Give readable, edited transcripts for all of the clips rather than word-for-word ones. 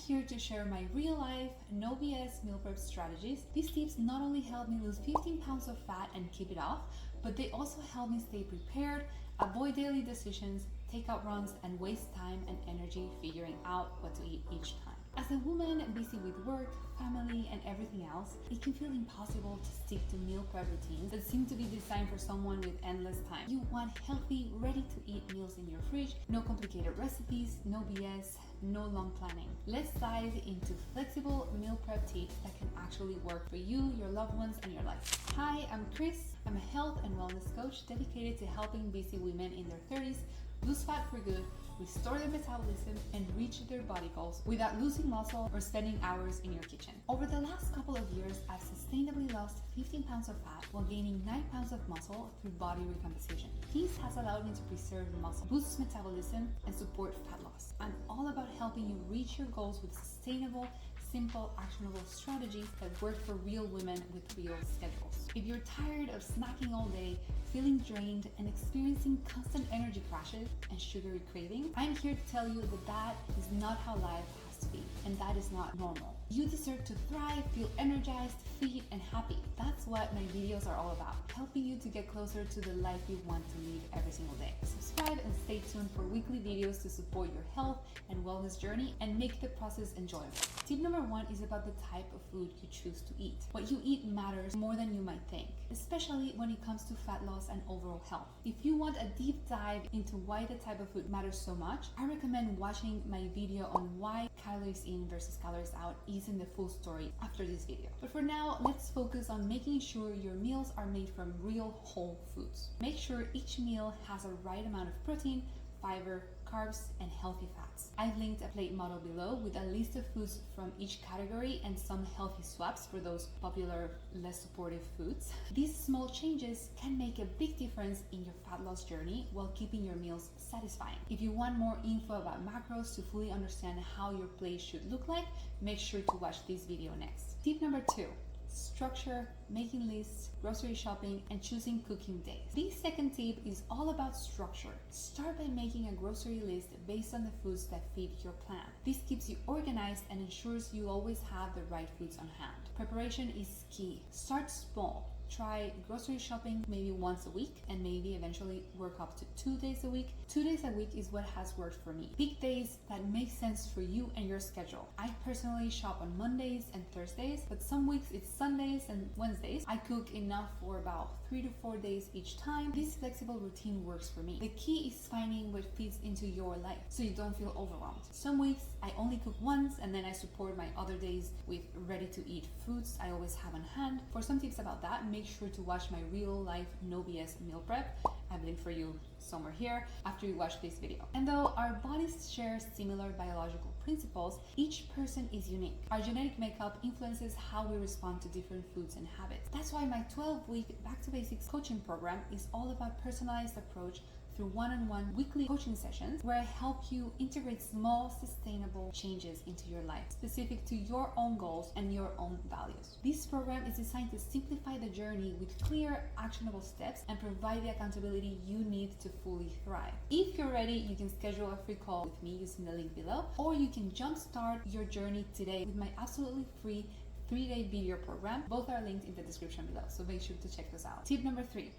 here to share my real life, no BS meal prep strategies. These tips not only help me lose 15 pounds of fat and keep it off, but they also help me stay prepared, avoid daily decisions, take out runs, and waste time and energy figuring out what to eat each time. As a woman busy with work, family, and everything else, it can feel impossible to stick to meal prep routines that seem to be designed for someone with endless time. You want healthy, ready-to-eat meals in your fridge, no complicated recipes, no BS, no long planning. Let's dive into flexible meal prep tips that can actually work for you, your loved ones, and your life. Hi, I'm Chris. I'm a health and wellness coach dedicated to helping busy women in their 30s lose fat for good, restore their metabolism, and reach their body goals without losing muscle or spending hours in your kitchen. Over the last couple of years, I've sustainably lost 15 pounds of fat while gaining 9 pounds of muscle through body recomposition. This has allowed me to preserve muscle, boost metabolism, and support fat loss. I'm all about helping you reach your goals with sustainable, simple, actionable strategies that work for real women with real schedules. If you're tired of snacking all day, feeling drained, and experiencing constant energy crashes and sugary cravings, I'm here to tell you that is not how life has to be, and that is not normal. You deserve to thrive, feel energized, fit, and happy. That's what my videos are all about, helping you to get closer to the life you want to live every single day. Subscribe and stay tuned for weekly videos to support your health and wellness journey and make the process enjoyable. Tip number 1 is about the type of food you choose to eat. What you eat matters more than you might think, especially when it comes to fat loss and overall health. If you want a deep dive into why the type of food matters so much, I recommend watching my video on why calories in versus calories out is in the full story after this video. But for now, let's focus on making sure your meals are made from real whole foods. Make sure each meal has a right amount of protein, fiber, carbs, and healthy fats. I've linked a plate model below with a list of foods from each category and some healthy swaps for those popular, less supportive foods. These small changes can make a big difference in your fat loss journey while keeping your meals satisfying. If you want more info about macros to fully understand how your plate should look like, make sure to watch this video next. Tip number 2. Structure, making lists, grocery shopping, and choosing cooking days. This second tip is all about structure. Start by making a grocery list based on the foods that fit your plan. This keeps you organized and ensures you always have the right foods on hand. Preparation is key. Start small. Try grocery shopping maybe once a week and maybe eventually work up to 2 days a week. 2 days a week is what has worked for me. Pick days that make sense for you and your schedule. I personally shop on Mondays and Thursdays, but some weeks it's Sundays and Wednesdays. I cook enough for about 3 to 4 days each time. This flexible routine works for me. The key is finding what fits into your life so you don't feel overwhelmed. Some weeks I only cook once and then I support my other days with ready-to-eat foods I always have on hand. For some tips about that, make sure to watch my real life no BS meal prep. I've linked for you somewhere here after you watch this video. And though our bodies share similar biological principles, each person is unique. Our genetic makeup influences how we respond to different foods and habits. That's why my 12-week Back to Basics coaching program is all about personalized approach through one-on-one weekly coaching sessions where I help you integrate small, sustainable changes into your life, specific to your own goals and your own values. This program is designed to simplify the journey with clear, actionable steps and provide the accountability you need to fully thrive. If you're ready, you can schedule a free call with me using the link below, or you can jumpstart your journey today with my absolutely free 3-day video program. Both are linked in the description below, so make sure to check those out. Tip number 3.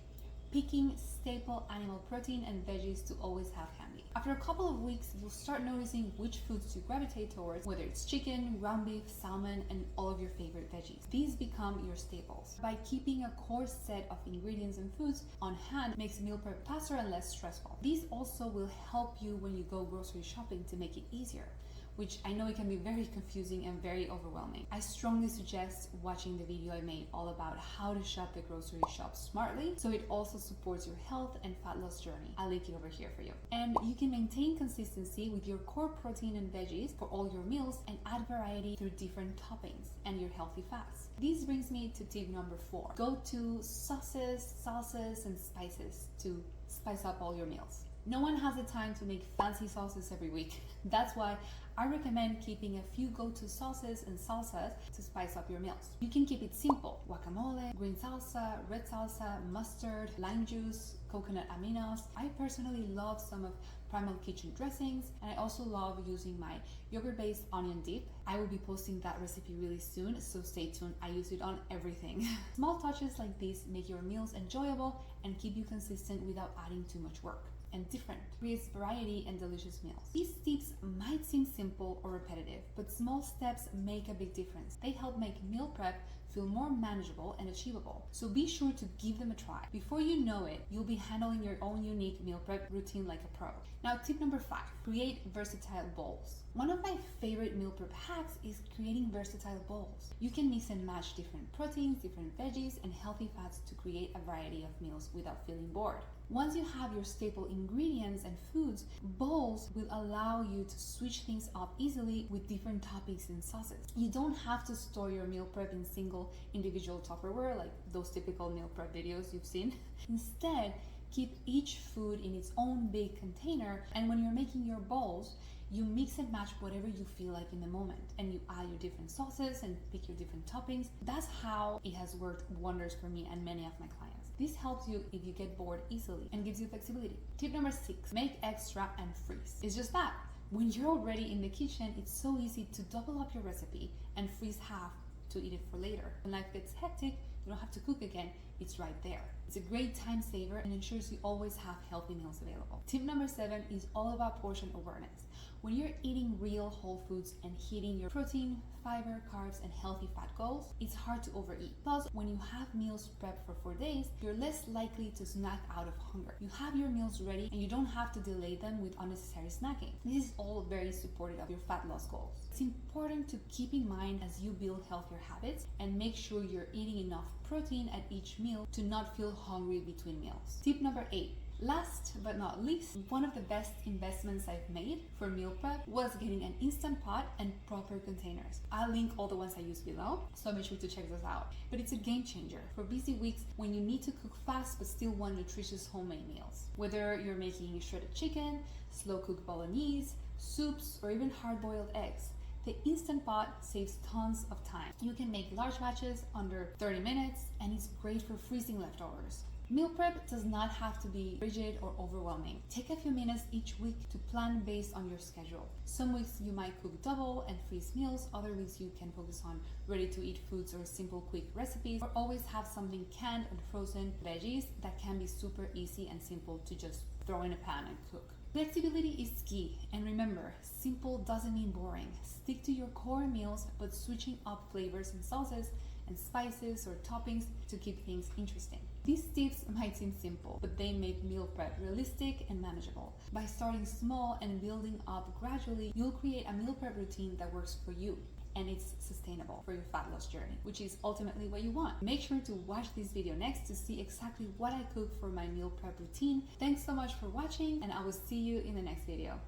Picking staple animal protein and veggies to always have handy. After a couple of weeks, you'll start noticing which foods you gravitate towards, whether it's chicken, ground beef, salmon, and all of your favorite veggies. These become your staples. By keeping a core set of ingredients and foods on hand makes meal prep faster and less stressful. These also will help you when you go grocery shopping to make it easier, which I know it can be very confusing and very overwhelming. I strongly suggest watching the video I made all about how to shop the grocery shop smartly, so it also supports your health and fat loss journey. I'll link it over here for you. And you can maintain consistency with your core protein and veggies for all your meals and add variety through different toppings and your healthy fats. This brings me to tip number 4. Go to sauces, salsas, and spices to spice up all your meals. No one has the time to make fancy sauces every week. That's why I recommend keeping a few go-to sauces and salsas to spice up your meals. You can keep it simple: guacamole, green salsa, red salsa, mustard, lime juice, coconut aminos. I personally love some of Primal Kitchen dressings, and I also love using my yogurt-based onion dip. I will be posting that recipe really soon, so stay tuned. I use it on everything. Small touches like this make your meals enjoyable and keep you consistent without adding too much work. And different creates variety and delicious meals. These tips might seem simple or repetitive, but small steps make a big difference. They help make meal prep feel more manageable and achievable. So be sure to give them a try. Before you know it, you'll be handling your own unique meal prep routine like a pro. Now, tip number 5, create versatile bowls. One of my favorite meal prep hacks is creating versatile bowls. You can mix and match different proteins, different veggies, and healthy fats to create a variety of meals without feeling bored. Once you have your staple ingredients and foods, bowls will allow you to switch things up easily with different toppings and sauces. You don't have to store your meal prep in single individual Tupperware like those typical meal prep videos you've seen. Instead, keep each food in its own big container, and when you're making your bowls, you mix and match whatever you feel like in the moment, and you add your different sauces and pick your different toppings. That's how it has worked wonders for me and many of my clients. This helps you if you get bored easily and gives you flexibility. Tip number 6, make extra and freeze. It's just that. When you're already in the kitchen, it's so easy to double up your recipe and freeze half to eat it for later. When life gets hectic, you don't have to cook again. It's right there. It's a great time saver and ensures you always have healthy meals available. Tip number 7 is all about portion awareness. When you're eating real whole foods and hitting your protein, fiber, carbs, and healthy fat goals, it's hard to overeat. Plus, when you have meals prepped for 4 days, you're less likely to snack out of hunger. You have your meals ready and you don't have to delay them with unnecessary snacking. This is all very supportive of your fat loss goals. It's important to keep in mind as you build healthier habits and make sure you're eating enough protein at each meal to not feel hungry between meals. Tip number 8. Last but not least, one of the best investments I've made for meal prep was getting an Instant Pot and proper containers. I'll link all the ones I use below, so make sure to check those out. But it's a game changer for busy weeks when you need to cook fast but still want nutritious homemade meals. Whether you're making shredded chicken, slow-cooked bolognese, soups, or even hard-boiled eggs, the Instant Pot saves tons of time. You can make large batches under 30 minutes, and it's great for freezing leftovers. Meal prep does not have to be rigid or overwhelming. Take a few minutes each week to plan based on your schedule. Some weeks you might cook double and freeze meals, other weeks you can focus on ready-to-eat foods or simple quick recipes, or always have something canned and frozen veggies that can be super easy and simple to just throw in a pan and cook. Flexibility is key, and remember, simple doesn't mean boring. Stick to your core meals, but switching up flavors and sauces and spices or toppings to keep things interesting. These tips might seem simple, but they make meal prep realistic and manageable. By starting small and building up gradually, you'll create a meal prep routine that works for you, and it's sustainable for your fat loss journey, which is ultimately what you want. Make sure to watch this video next to see exactly what I cook for my meal prep routine. Thanks so much for watching, and I will see you in the next video.